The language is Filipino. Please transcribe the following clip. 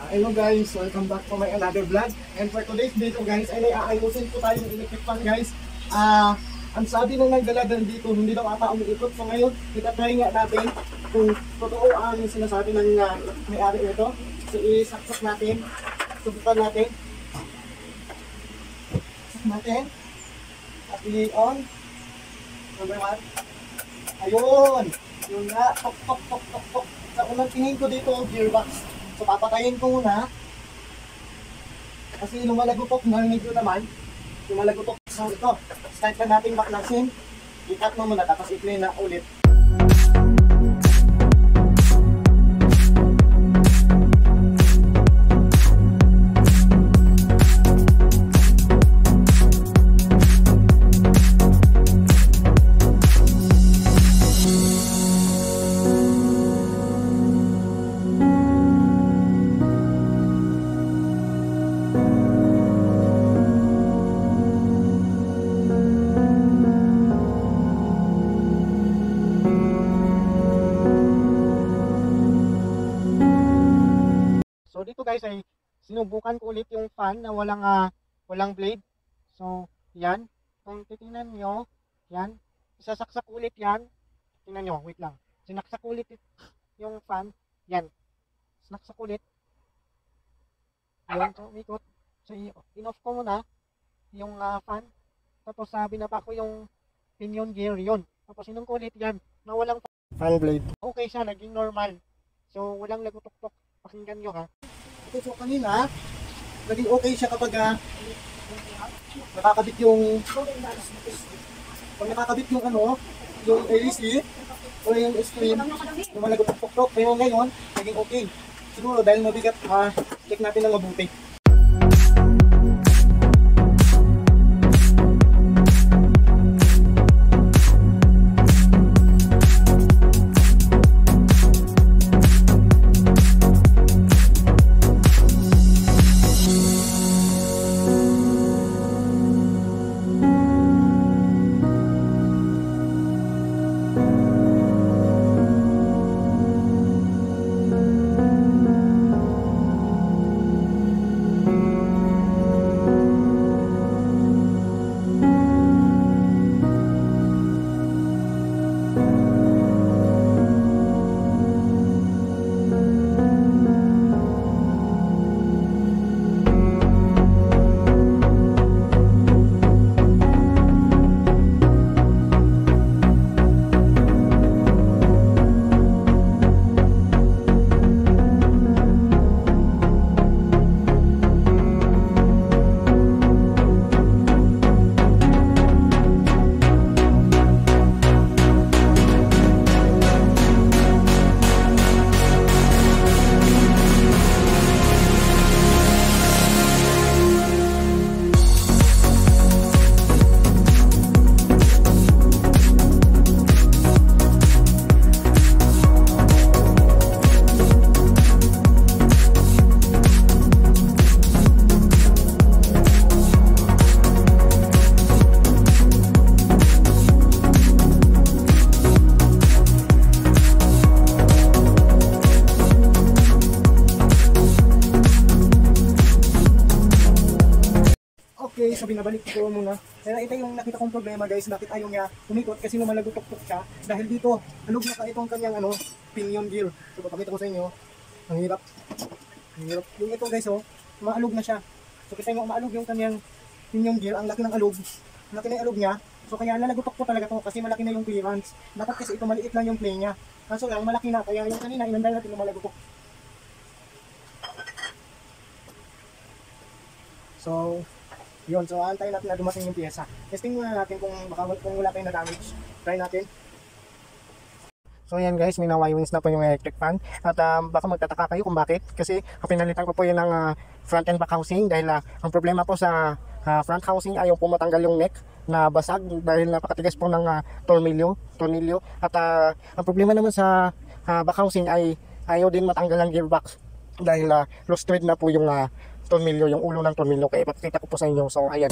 Hello guys, welcome back to my another vlog. And for today's video guys, ay ayusin po tayo ng electric fan guys. Ang sabi ng nagdalagan dito, hindi daw ata umiikot. So ngayon, itatry nga natin kung totoo ang sinasabi ng may-ari ito. So isaksak natin, subukan natin. Saksak natin. At i-on. Number 1. Ayun! Yun nga, tok tok tok tok tok. Sa unang tingin ko dito, gearbox. So papatayin ko muna. Kasi lumalagutok, narinig ko naman. Lumalagutok. So ito, start na natin baklasin. I-cut mo muna, tapos i-play na ulit. So dito guys ay sinubukan ko ulit yung fan na walang blade. So yan, kung titingnan nyo, yan, isasaksak ulit yan. Tingnan nyo, wait lang. Sinaksak ulit yung fan, yan. Sinaksak ulit. Ayun, so umikot. So in-off ko muna yung fan. Tapos binaba ko yung pinion gear yun. Tapos inong ko ulit yan, na walang fan blade. Okay siya, naging normal. So walang lagutok-tok. Pakinggan nyo ha. Okay, so kanina, naging okay siya kapag nakakabit yung yung AC o yung screen, yung malagutok-tok. Pero ngayon, naging okay. Siguro dahil mabigat, check natin ng mabuti. Okay, so binabalik ko muna. Kaya ito yung nakita kong problema guys, bakit ayaw niya umikot kasi lumalagutok-tok siya. Dahil dito, alog na itong kanyang pinion gear. So papakita ko sa inyo. Ang hirap. Ang hirap. Yung ito guys, maalog na siya. So kita nyo, maalog yung kanyang pinion gear. Ang laki ng alog. Ang laki ng alog niya. So kaya nalagutok ko talaga to kasi malaki na yung clearance. Dapat kasi ito maliit lang yung play niya. Kaso lang malaki na, kaya yung kanina inanday natin lumalagutok. So yun, so antayin natin na dumating yung pyesa. Testing muna natin kung wala tayong na-damage. Try natin. So yan guys, may na-wires na po yung electric fan. At baka magtataka kayo kung bakit. Kasi pinalitan ko po yun ng front and back housing. Dahil ang problema po sa front housing, ayaw po matanggal yung neck na basag. Dahil napakatigas po ng tornilyo. At ang problema naman sa back housing ay ayaw din matanggal ang gearbox. Dahil loose thread na po yung tornilyo, yung ulo ng tornilyo. Kaya ipakita ko po sa inyo. So ayan.